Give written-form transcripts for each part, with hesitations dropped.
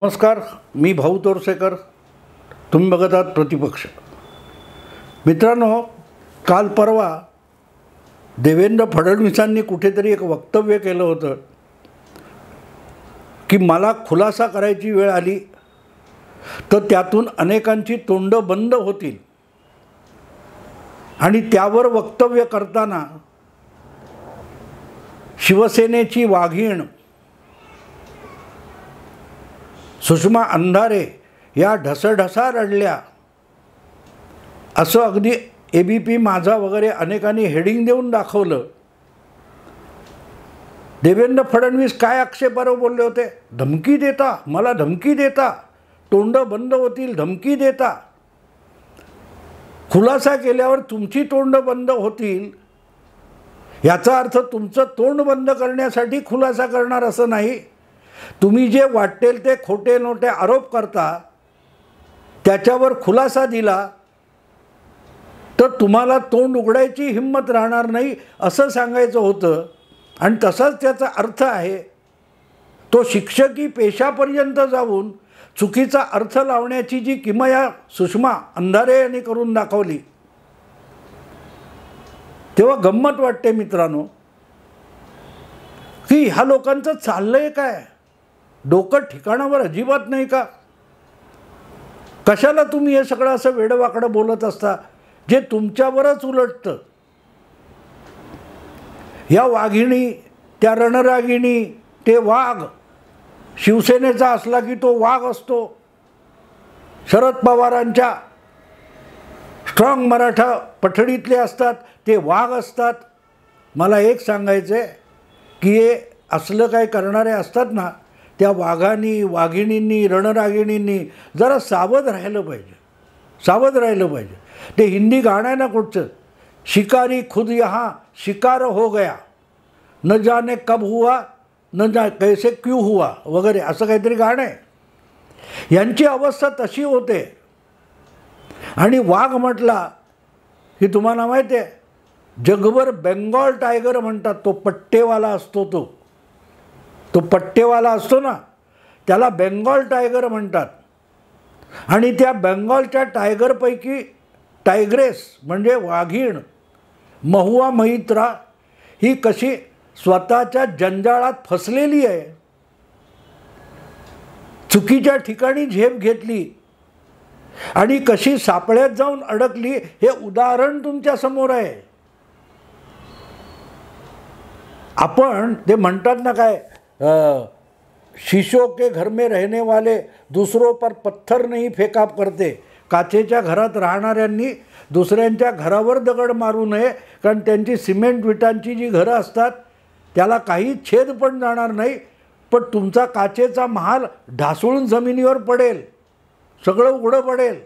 नमस्कार, मी भाऊ तोरसेकर. तुम्ही बघत आहात प्रतिपक्ष. मित्रांनो, काल परवा देवेंद्र फडणवीसांनी कुठेतरी एक वक्तव्य केलं होतं की मला खुलासा करायची वेळ आली तर त्यातून अनेकांची तोंड बंद होतील. आणि त्यावर वक्तव्य करताना शिवसेनेची वाघीण सुषमा अंधारे या ढसढसा रडल्या असं अगदी ABP माझा वगैरे अनेकांनी हेडिंग देऊन दाखवलं. देवेंद्र फडणवीस काय आक्षेपार्ह बोलले होते? धमकी देता, मला धमकी देता, तोंड बंद होतील, धमकी देता. खुलासा केल्यावर तुमची तोंड बंद होतील याचा अर्थ तुमचं तोंड बंद करण्यासाठी खुलासा करणार असं नाही. तुम्ही जे वाटेल ते खोटे नोटे आरोप करता त्याच्यावर खुलासा दिला तर तुम्हाला तोंड उघडायची हिंमत राहणार नाही असं सांगायचं होतं. आणि तसाच त्याचा अर्थ आहे. तो शिक्षकी पेशापर्यंत जाऊन चुकीचा अर्थ लावण्याची जी किमया सुषमा अंधारे यांनी करून दाखवली तेव्हा गंमत वाटते मित्रांनो की ह्या लोकांचं चाललंय काय? डोकं ठिकाणावर अजिबात नाही का? कशाला तुम्ही हे सगळं असं वेडवाकडं बोलत असता जे तुमच्यावरच उलटतं? या वाघिणी, त्या रणरागिणी, ते वाघ शिवसेनेचा असला की तो वाघ असतो. शरद पवारांच्या स्ट्रॉंग मराठा पठडीतले असतात ते वाघ असतात. मला एक सांगायचं आहे की हे असलं काय करणारे असतात ना, त्या वाघांनी, वाघिणींनी, रणरागिणींनी जरा सावध राहिलं पाहिजे. सावध राहिलं पाहिजे. ते हिंदी गाणं आहे ना कुठचं, शिकारी खुद यहाँ शिकार हो गया, न जाने कब हुआ, न जा कैसे क्यों हुआ वगैरे असं काहीतरी गाणं आहे. यांची अवस्था तशी होते. आणि वाघ म्हटला की तुम्हाला माहिती आहे जगभर बेंगॉल टायगर म्हणतात. तो पट्टेवाला असतो, तो पट्टेवाला असतो ना त्याला बेंगॉल टायगर म्हणतात. आणि त्या बेंगॉलच्या टायगरपैकी टायग्रेस म्हणजे वाघीण महुआ मोइत्रा ही कशी स्वतःच्या जंजाळात फसलेली आहे, चुकीच्या ठिकाणी झेप घेतली आणि कशी सापळ्यात जाऊन अडकली हे उदाहरण तुमच्या समोर आहे. आपण ते म्हणतात ना काय, शीशों के घर में रहने वाले दूसरों पर पत्थर नहीं फेका करते. काचेच्या घरात राहणाऱ्यांनी दुसऱ्यांच्या घरावर दगड मारू नये, कारण त्यांची सिमेंट विटांची जी घरं असतात त्याला काही छेद पण जाणार नाही, पण तुमचा काचेचा महाल ढासळून जमिनीवर पडेल, सगळं उघडं पडेल.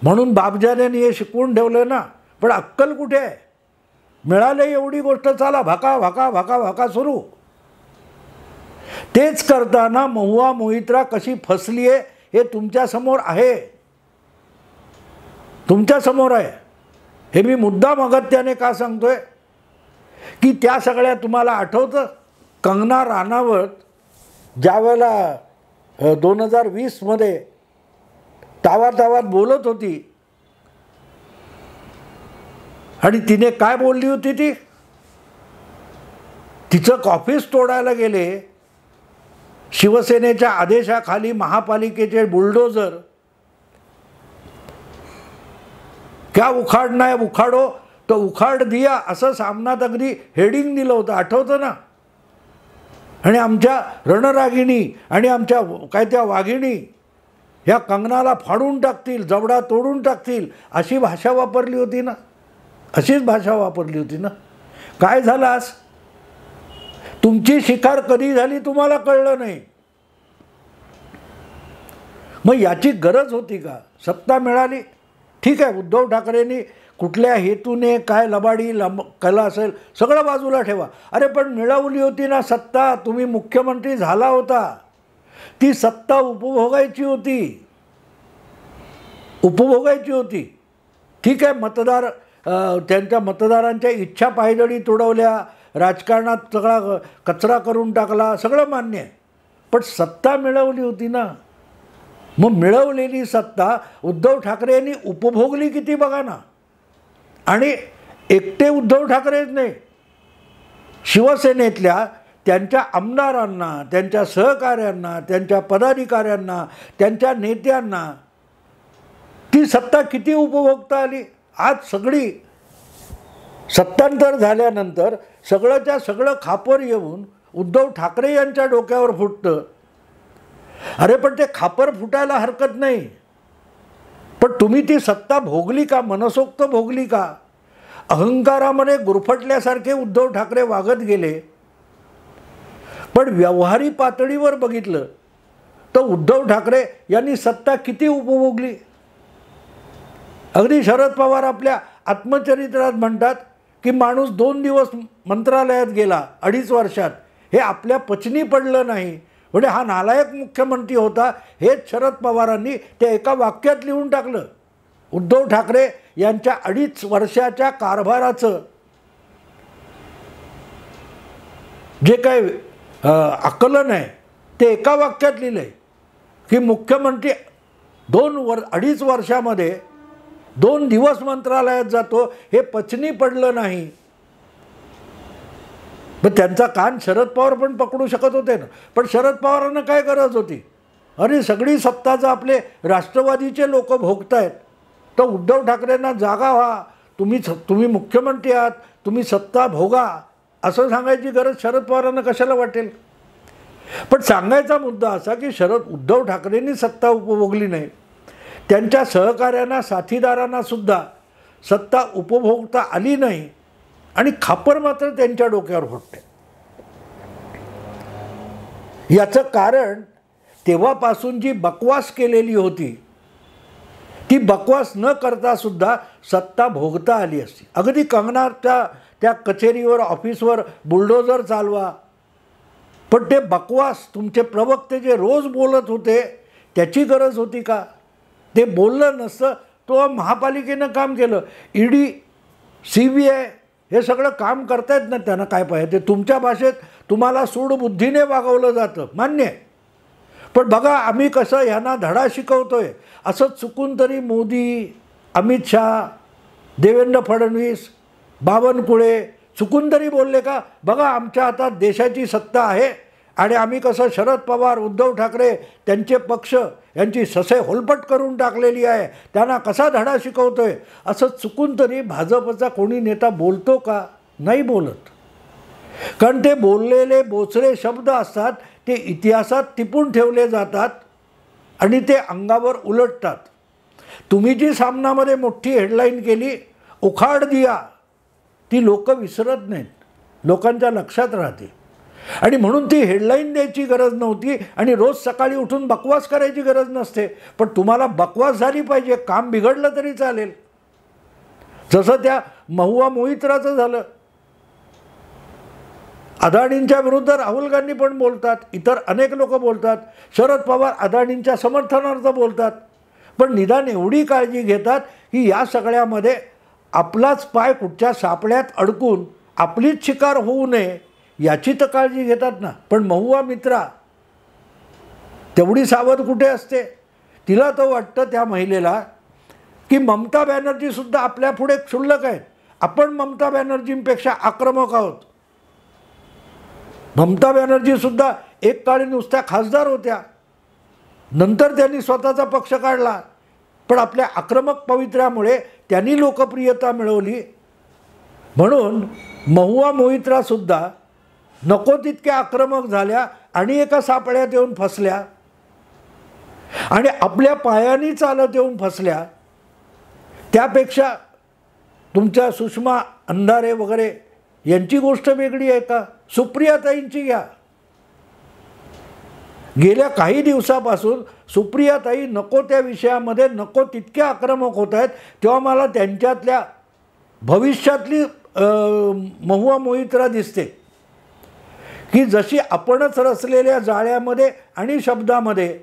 म्हणून बापजाद्यांनी हे शिकवून ठेवलं ना. पण अक्कल कुठे आहे? मिळाले एवढी गोष्ट चला भका भका भका भका सुरू. तेच करताना महुआ मोइत्रा कशी फसली आहे हे तुमच्यासमोर आहे, तुमच्यासमोर आहे. हे मी मुद्दाम अगत्याने का सांगतोय की त्या सगळ्या तुम्हाला आठवतं कंगना राणावत ज्यावेळेला 2020मध्ये तावातावात बोलत होती आणि तिने काय बोलली होती, ती तिचं ऑफिस तोडायला गेले. शिवसेनेच्या आदेशाखाली महापालिकेचे बुलडोजर, क्या उखाडना है उखाडो तो उखाड दिया असं सामनात अगदी हेडिंग दिलं होतं, आठवतं ना. आणि आमच्या रणरागिणी आणि आमच्या काय त्या वाघिणी ह्या कंगनाला फाडून टाकतील, जबडा तोडून टाकतील अशी भाषा वापरली होती ना, अशीच भाषा वापरली होती ना. काय झालं आज? तुमची शिकार कधी झाली तुम्हाला कळलं नाही. मग याची गरज होती का? सत्ता मिळाली, ठीक आहे. उद्धव ठाकरेंनी कुठल्या हेतूने काय लबाडी कला असेल सगळं बाजूला ठेवा. अरे पण मिळवली होती ना सत्ता, तुम्ही मुख्यमंत्री झाला होता, ती सत्ता उपभोगायची होती, उपभोगायची होती. ठीक आहे, मतदार त्यांच्या मतदारांच्या इच्छा पायदळी तुडवल्या, राजकारणात सगळा कचरा करून टाकला, सगळं मान्य आहे. पण सत्ता मिळवली होती ना. मग मिळवलेली सत्ता उद्धव ठाकरे यांनी उपभोगली किती बघा ना. आणि एकटे उद्धव ठाकरेच नाही, शिवसेनेतल्या त्यांच्या आमदारांना, त्यांच्या सहकाऱ्यांना, त्यांच्या पदाधिकाऱ्यांना, त्यांच्या नेत्यांना ती सत्ता किती उपभोगता आली. आज सगळी सत्तांतर झाल्यानंतर सगळंच्या सगळं खापर येऊन उद्धव ठाकरे यांच्या डोक्यावर फुटतं. अरे पण ते खापर फुटायला हरकत नाही, पण तुम्ही ती सत्ता भोगली का, मनसोक्त भोगली का. अहंकारामध्ये गुरफटल्यासारखे उद्धव ठाकरे वागत गेले. पण व्यवहारी पातळीवर बघितलं तर उद्धव ठाकरे यांनी सत्ता किती उपभोगली. अगदी शरद पवार आपल्या आत्मचरित्रात म्हणतात की माणूस 2 दिवस मंत्रालयात गेला 2.5 वर्षात, हे आपल्या पचनी पडलं नाही. म्हणजे हा नालायक मुख्यमंत्री होता हेच शरद पवारांनी ते एका वाक्यात लिहून टाकलं. उद्धव ठाकरे यांच्या 2.5 वर्षाच्या कारभाराचं जे काय आकलन आहे ते एका वाक्यात लिहिलं आहे की मुख्यमंत्री 2.5 वर्षामध्ये 2 दिवस मंत्रालयात जातो, हे पचनी पडलं नाही. मग त्यांचा कान शरद पवार पण पकडू शकत होते ना. पण शरद पवारांना काय गरज होती. अरे सगळी सत्ताचं आपले राष्ट्रवादीचे लोक भोगतायत, तर उद्धव ठाकरेंना जागा व्हा, तुम्ही मुख्यमंत्री आहात, तुम्ही सत्ता भोगा असं सांगायची गरज शरद पवारांना कशाला वाटेल. पण सांगायचा मुद्दा असा की उद्धव ठाकरेंनी सत्ता उपभोगली नाही, त्यांच्या सहकाऱ्यांना, साथीदारांना सुद्धा सत्ता उपभोगता आली नाही आणि खापर मात्र त्यांच्या डोक्यावर फुटते. याचं कारण तेव्हापासून जी बकवास केलेली होती ती बकवास न करता सुद्धा सत्ता भोगता आली असती. अगदी कंगनाच्या त्या कचेरीवर, ऑफिसवर बुलडोजर चालवा, पण ते बकवास तुमचे प्रवक्ते जे रोज बोलत होते त्याची गरज होती का. ते बोललं नसतं तो महापालिकेनं काम केलं. ईडी, CBI हे सगळं काम करतायत ना, त्यांना काय पाहिजे. ते तुमच्या भाषेत तुम्हाला सूडबुद्धीने वागवलं जातं, मान्य आहे. पण बघा आम्ही कसं ह्यांना धडा शिकवतोय. असं चुकून तरी मोदी, अमित शहा, देवेंद्र फडणवीस, बावनकुळे चुकून तरी बोलले का बघा आमच्या हातात देशाची सत्ता आहे आणि आम्ही कसं शरद पवार, उद्धव ठाकरे, त्यांचे पक्ष यांची ससे होलपट करून टाकलेली आहे, त्यांना कसा धडा शिकवतोय. असं चुकून तरी भाजपचा कोणी नेता बोलतो का. नाही बोलत. कारण ते बोललेले बोचरे शब्द असतात ते इतिहासात टिपून ठेवले जातात आणि ते अंगावर उलटतात. तुम्ही जी सामनामध्ये मोठी हेडलाईन केली, उखाड दिया, ती लोक विसरत नाहीत, लोकांच्या लक्षात राहते. आणि म्हणून ती हेडलाईन द्यायची गरज नव्हती आणि रोज सकाळी उठून बकवास करायची गरज नसते. पण तुम्हाला बकवास झाली पाहिजे, काम बिघडलं तरी चालेल. जसं त्या महुआ मोहित्राचं झालं. अदाणींच्या विरुद्ध राहुल गांधी पण बोलतात, इतर अनेक लोक बोलतात, शरद पवार अदाणींच्या समर्थनार्थ बोलतात, पण निदान एवढी काळजी घेतात की या सगळ्यामध्ये आपलाच पाय कुठच्या सापळ्यात अडकून आपलीच शिकार होऊ नये याची तर काळजी घेतात ना. पण महुआ मित्रा तेवढी सावध कुठे असते. तिला तर वाटतं त्या महिलेला की ममता बॅनर्जीसुद्धा आपल्या पुढे क्षुल्लक आहेत, आपण ममता बॅनर्जींपेक्षा आक्रमक आहोत. ममता बॅनर्जीसुद्धा एक काळी नुसत्या खासदार होत्या, नंतर त्यांनी स्वतःचा पक्ष काढला, पण आपल्या आक्रमक पवित्र्यामुळे त्यांनी लोकप्रियता मिळवली. म्हणून महुआ मोहित्रासुद्धा नको तितक्या आक्रमक झाल्या आणि एका सापळ्यात येऊन फसल्या आणि आपल्या पायानी चालत येऊन फसल्या. त्यापेक्षा तुमच्या सुषमा अंधारे वगैरे यांची गोष्ट वेगळी आहे का. सुप्रियाताईंची घ्या. गेल्या काही दिवसापासून सुप्रियाताई नको त्या विषयामध्ये नको तितक्या आक्रमक होत आहेत, तेव्हा मला त्यांच्यातल्या भविष्यातली महुआ मोहित्रा दिसते की जशी आपणच रचलेल्या जाळ्यामध्ये आणि शब्दामध्ये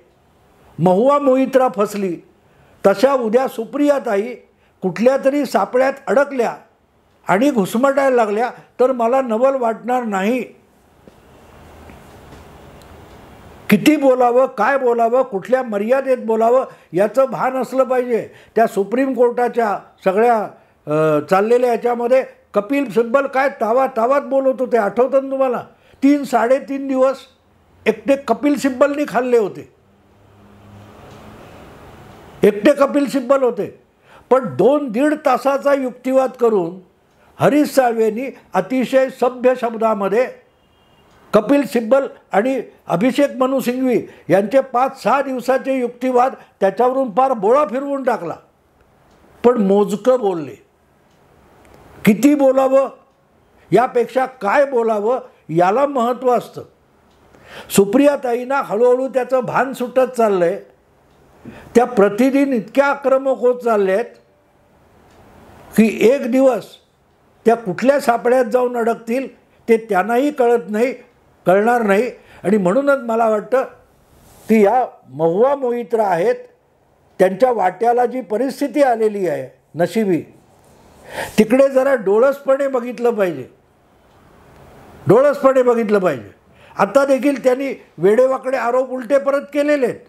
महुआ मोहित्रा फसली, तशा उद्या सुप्रियाताई कुठल्या तरी सापळ्यात अडकल्या आणि घुसमटायला लागल्या तर मला नवल वाटणार नाही. किती बोलावं, काय बोलावं, कुठल्या मर्यादेत बोलावं याचं भान असलं पाहिजे. त्या सुप्रीम कोर्टाच्या सगळ्या चाललेल्या याच्यामध्ये कपिल सिब्बल काय तावात बोलत होते, आठवतं ना तुम्हाला? 3-3.5 दिवस एकटे कपिल सिब्बलनी खाल्ले होते, एकटे कपिल सिब्बल होते. पण 2-1.5 तासाचा युक्तिवाद करून हरीश साळवेंनी अतिशय सभ्य शब्दामध्ये कपिल सिब्बल आणि अभिषेक मनु सिंघवी यांचे 5-6 दिवसाचे युक्तिवाद त्याच्यावरून फार बोळा फिरवून टाकला. पण मोजकं बोलले. किती बोलावं यापेक्षा काय बोलावं याला महत्त्व असतं. सुप्रियाताईंना हळूहळू त्याचं भान सुटत चाललं आहे. त्या प्रतिदिन इतक्या आक्रमक होत चालल्या आहेत की एक दिवस त्या कुठल्या सापड्यात जाऊन अडकतील ते त्यांनाही कळणार नाही. आणि म्हणूनच मला वाटतं की या महुआ मोहित्रा आहेत, त्यांच्या वाट्याला जी परिस्थिती आलेली आहे नशिबी, तिकडे जरा डोळसपणे बघितलं पाहिजे, डोळसपणे बघितलं पाहिजे. आता देखील त्यांनी वेडेवाकडे आरोप उलटे परत केलेले आहेत,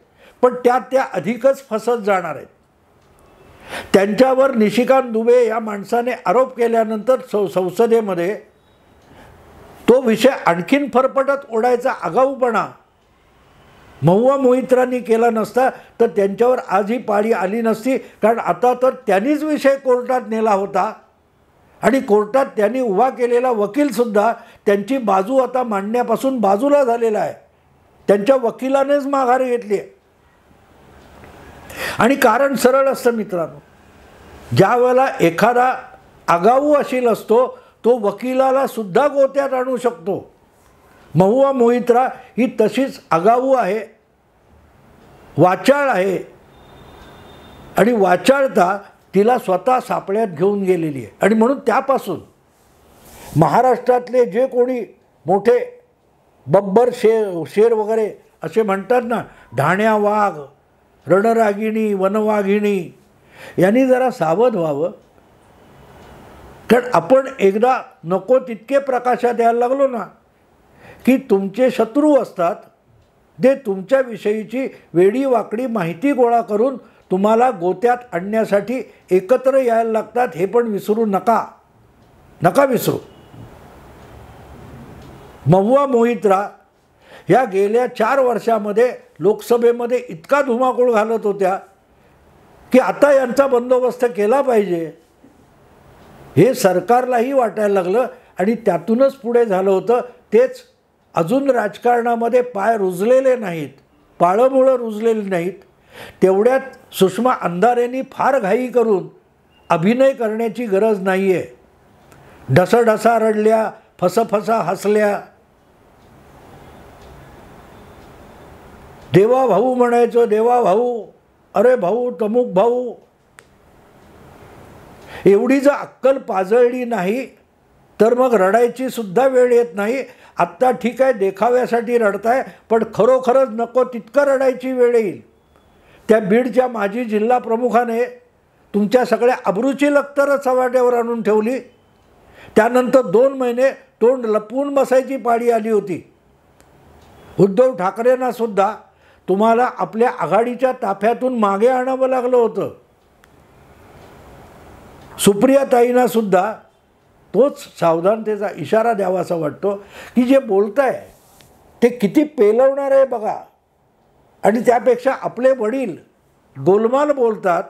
पण त्या अधिकच फसत जाणार आहेत. त्यांच्यावर निशिकांत दुबे या माणसाने आरोप केल्यानंतर संसदेमध्ये तो विषय आणखीन फरफटत ओढायचा आगाऊपणा महुआ मोहित्रांनी केला नसता तर त्यांच्यावर आज ही पाळी आली नसती. कारण आता तर त्यांनीच विषय कोर्टात नेला होता आणि कोर्टात त्यांनी उभा केलेला वकीलसुद्धा त्यांची बाजू आता मांडण्यापासून बाजूला झालेला आहे. त्यांच्या वकिलानेच माघार घेतली आहे. आणि कारण सरळ असतं मित्रांनो, ज्या वेळेला एखादा आगाऊ अशील असतो तो वकिलाला सुद्धा गोत्यात आणू शकतो. महुआ मोहित्रा ही तशीच आगाऊ आहे, वाचाळ आहे आणि वाचाळता तिला स्वतः सापळ्यात घेऊन गेलेली आहे. आणि म्हणून त्यापासून महाराष्ट्रातले जे कोणी मोठे बब्बर शेर वगैरे असे म्हणतात ना, ढाण्या वाघ, रणरागिणी, वनवाघिणी, यांनी जरा सावध व्हावं. कारण आपण एकदा नको तितके प्रकाशात यायला लागलो ना की तुमचे शत्रू असतात, ते तुमच्याविषयीची वेडी वाकडी माहिती गोळा करून तुम्हाला गोत्यात आणण्यासाठी एकत्र यायला लागतात. हे पण विसरू नका विसरू. महुआ मोहित्रा ह्या गेल्या 4 वर्षामध्ये लोकसभेमध्ये इतका धुमाकूळ घालत होत्या की आता यांचा बंदोबस्त केला पाहिजे हे सरकारलाही वाटायला लागलं. आणि त्यातूनच पुढे झालं होतं. तेच अजून राजकारणामध्ये पाय रुजलेले नाहीत, पाळंमुळं रुजलेली नाहीत. तेवढ्यात सुषमा अंधारेंनी फार घाई करून अभिनय करण्याची गरज नाही आहे. ढसढसा रडल्या, फसफसा हसल्या. देवा भाऊ म्हणायचो, देवा भाऊ, अरे भाऊ, तमुक भाऊ. एवढी जर अक्कल पाजळली नाही तर मग रडायची सुद्धा वेळ येत नाही. आत्ता ठीक आहे देखाव्यासाठी रडताय, पण खरोखरच नको तितकं रडायची वेळ येईल. त्या बीडच्या माजी जिल्हा प्रमुखाने तुमच्या सगळ्या अब्रूची लक्तरच चव्हाट्यावर आणून ठेवली. त्यानंतर 2 महिने तोंड लपवून बसायची पाळी आली होती. उद्धव ठाकरेंना सुद्धा तुम्हाला आपल्या आघाडीच्या ताफ्यातून मागे आणावं लागलं होतं. सुप्रियाताईंना सुद्धा तोच सावधानतेचा इशारा द्यावासा वाटतो की जे बोलताय ते किती पेलवणार आहे बघा. आणि त्यापेक्षा आपले वडील गोलमाल बोलतात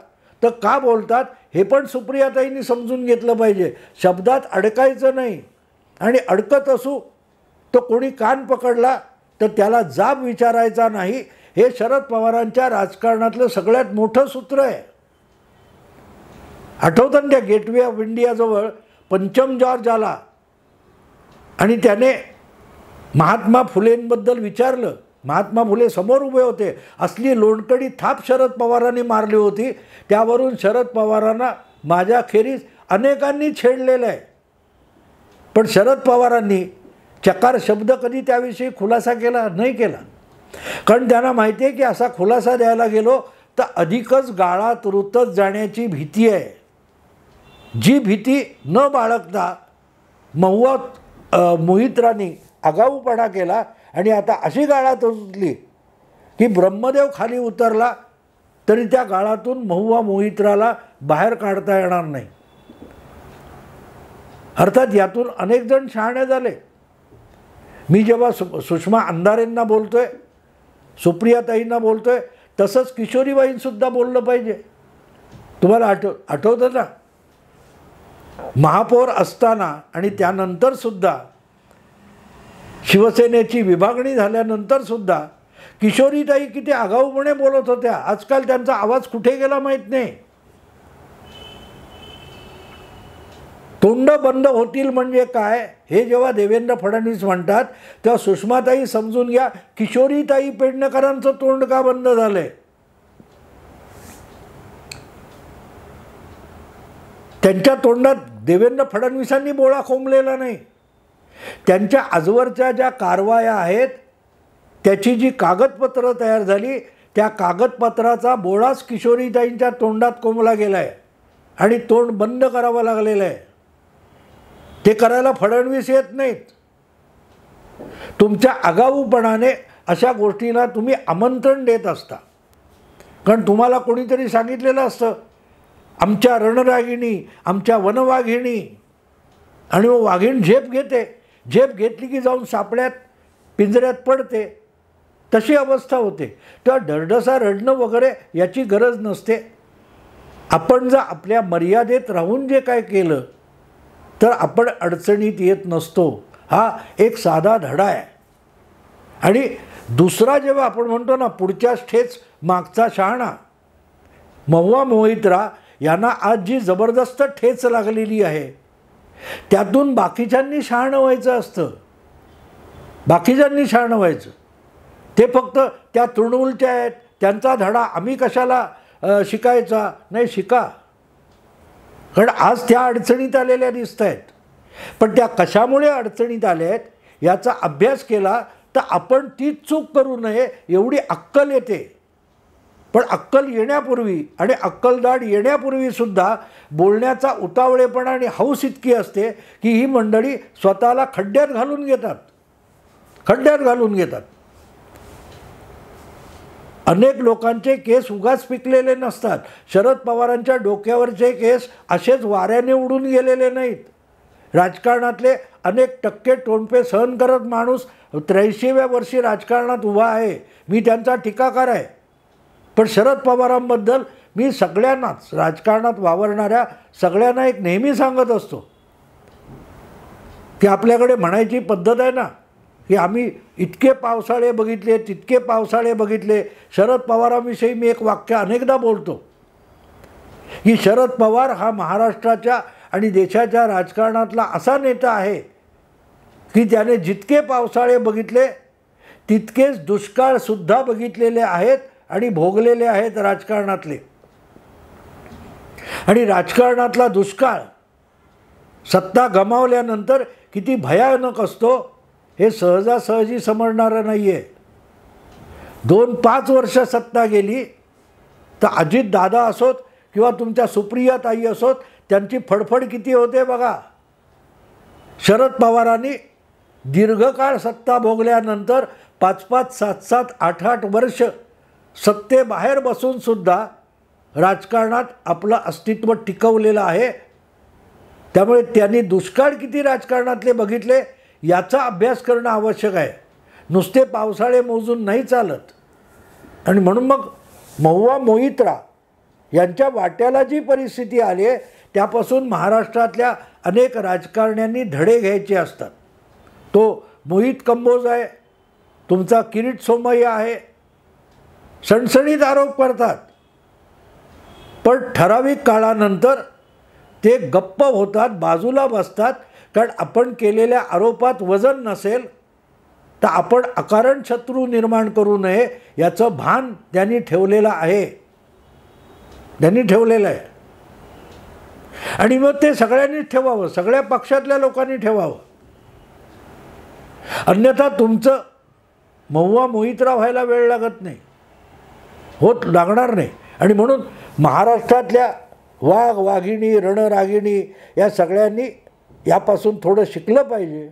तर का बोलतात हे पण सुप्रियाताईंनी समजून घेतलं पाहिजे. शब्दात अडकायचं नाही, आणि अडकत असू तर कोणी कान पकडला तर त्याला जाब विचारायचा नाही. हे शरद पवारांच्या राजकारणातलं सगळ्यात मोठं सूत्र आहे. आठवतं ना त्या गेटवे ऑफ इंडियाजवळ पंचम जॉर्ज आला आणि त्याने महात्मा फुलेंबद्दल विचारलं. महात्मा फुले समोर उभे होते. असली लोणकडी थाप शरद पवारांनी मारली होती. त्यावरून शरद पवारांना माझ्याखेरीज अनेकांनी छेडलेलं आहे. पण शरद पवारांनी चकार शब्द कधी त्याविषयी खुलासा केला नाही केला. कारण त्यांना माहिती आहे की असा खुलासा द्यायला गेलो तर अधिकच गाळात रुतत जाण्याची भीती आहे. जी भीती न बाळगता महुआ मोहित्रांनी आगाऊपणा केला आणि आता अशी गाळात रुतली की ब्रह्मदेव खाली उतरला तरी त्या गाळातून महुवा मोहित्राला बाहेर काढता येणार नाही. अर्थात यातून अनेक जण शहाणे झाले. मी जेव्हा सुषमा अंधारेंना बोलतोय, सुप्रियाताईंना बोलतोय, तसंच किशोरीबाईंसुद्धा बोललं पाहिजे. तुम्हाला आठवतं ना, महापौर असताना आणि त्यानंतर सुद्धा शिवसेनेची विभागणी झाल्यानंतर सुद्धा किशोरीताई किती आगाऊपणे बोलत होत्या. आजकाल त्यांचा आवाज कुठे गेला माहीत नाही. तोंड बंद होतील म्हणजे काय हे जेव्हा देवेंद्र फडणवीस म्हणतात तेव्हा सुषमाताई समजून घ्या, किशोरीताई पेडणेकरांचं तोंड का बंद झालंय. त्यांच्या तोंडात देवेंद्र फडणवीसांनी बोळा खोमलेला नाही. त्यांच्या आजवरच्या ज्या कारवाया आहेत त्याची जी कागदपत्र तयार झाली त्या कागदपत्राचा बोळाच किशोरीताईंच्या तोंडात कोंबला गेला आहे आणि तोंड बंद करावं लागलेलं आहे. ते करायला फडणवीस येत नाहीत. तुमच्या आगाऊपणाने अशा गोष्टीला तुम्ही आमंत्रण देत असता. कारण तुम्हाला कोणीतरी सांगितलेलं असतं आमच्या रणरागिणी, आमच्या वनवाघिणी, आणि मग वाघीण झेप घेते. झेप घेतली की जाऊन सापड्यात पिंजऱ्यात पडते. तशी अवस्था होते. तेव्हा डरडसा रडणं वगैरे याची गरज नसते. आपण जर आपल्या मर्यादेत राहून जे काय केलं तर आपण अडचणीत येत नसतो. हा एक साधा धडा आहे. आणि दुसरा जेव्हा आपण म्हणतो ना पुढच्याच ठेच मागचा शहाणा, महुआ मोहित्रा यांना आज जी जबरदस्त ठेच लागलेली आहे त्यातून बाकीच्यांनी शहाणं व्हायचं असतं. बाकीच्यांनी शहाणं व्हायचं. ते फक्त त्या तृणमूलच्या आहेत, त्यांचा धडा आम्ही कशाला शिकायचा. नाही, शिका. कारण आज त्या अडचणीत आलेल्या दिसत आहेत. पण त्या कशामुळे अडचणीत आल्या आहेत याचा अभ्यास केला तर आपण तीच चूक करू नये एवढी अक्कल येते. पण अक्कल येण्यापूर्वी आणि अक्कलदाढ येण्यापूर्वीसुद्धा बोलण्याचा उतावळेपणा आणि हौस इतकी असते की ही मंडळी स्वतःला खड्ड्यात घालून घेतात. खड्ड्यात घालून घेतात. अनेक लोकांचे केस उगाच पिकलेले नसतात. शरद पवारांच्या डोक्यावरचे केस असेच वाऱ्याने उडून गेलेले नाहीत. राजकारणातले अनेक टक्के टोनपे सहन करत माणूस 83व्या वर्षी राजकारणात उभा आहे. मी त्यांचा टीकाकार आहे. पण शरद पवारांबद्दल मी सगळ्यांनाच, राजकारणात वावरणाऱ्या सगळ्यांना एक नेहमी सांगत असतो की आपल्याकडे म्हणायची पद्धत आहे ना की आम्ही इतके पावसाळे बघितले, तितके पावसाळे बघितले. शरद पवारांविषयी मी एक वाक्य अनेकदा बोलतो की शरद पवार हा महाराष्ट्राच्या आणि देशाच्या राजकारणातला असा नेता आहे की त्याने जितके पावसाळे बघितले तितकेच दुष्काळसुद्धा बघितलेले आहेत आणि भोगलेले आहेत राजकारणातले. आणि राजकारणातला दुष्काळ सत्ता गमावल्यानंतर किती भयानक असतो हे सहजासहजी समजणारं नाही आहे. 2-5 वर्ष सत्ता गेली तर अजित दादा असोत किंवा तुमच्या सुप्रियाताई असोत त्यांची फडफड किती होते बघा. शरद पवारांनी दीर्घकाळ सत्ता भोगल्यानंतर 5-5, 7-7, 8-8 वर्ष सत्तेबाहेर बसूनसुद्धा राजकारणात आपलं अस्तित्व टिकवलेलं आहे. त्यामुळे त्यांनी दुष्काळ किती राजकारणातले बघितले याचा अभ्यास करणं आवश्यक आहे. नुसते पावसाळे मोजून नाही चालत. आणि म्हणून मग महुआ मोहित्रा यांच्या वाट्याला जी परिस्थिती आली आहे त्यापासून महाराष्ट्रातल्या अनेक राजकारण्यांनी धडे घ्यायचे असतात. तो मोहित कंबोज आहे, तुमचा किरीट सोमय्या आहे. सणसणीत आरोप करतात पण ठराविक काळानंतर ते गप्प होतात, बाजूला बसतात. कारण आपण केलेल्या आरोपात वजन नसेल तर आपण अकारण शत्रू निर्माण करू नये याचं भान त्यांनी ठेवलेलं आहे. त्यांनी ठेवलेलं आहे. आणि मग ते सगळ्यांनीच ठेवावं, सगळ्या पक्षातल्या लोकांनी ठेवावं. अन्यथा तुमचं महुआ मोहित्रा व्हायला वेळ लागत नाही, होत लागणार नाही. आणि म्हणून महाराष्ट्रातल्या वाघ, वाघिणी, रणरागिणी या सगळ्यांनी यापासून थोडं शिकलं पाहिजे.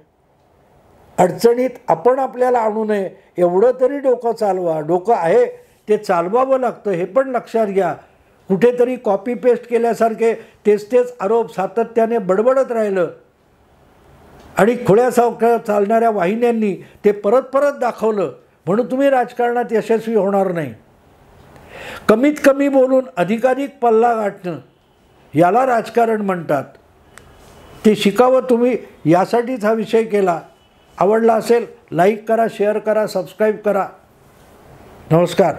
अडचणीत आपण आपल्याला आणू नये एवढं तरी डोकं चालवा. डोकं आहे ते चालवावं लागतं हे पण लक्षात घ्या. कुठेतरी कॉपी पेस्ट केल्यासारखे तेच तेच आरोप सातत्याने बडबडत राहिलं आणि खुळ्यासारख्या चालणाऱ्या वाहिन्यांनी ते परत परत दाखवलं म्हणून तुम्ही राजकारणात यशस्वी होणार नाही. कमीत कमी बोलून अधिकाधिक पल्ला गाठणं याला राजकारण म्हणतात. ते शिकावं तुम्ही, यासाठीच हा विषय केला. आवडला असेल लाईक करा, शेअर करा, सबस्क्राईब करा. नमस्कार.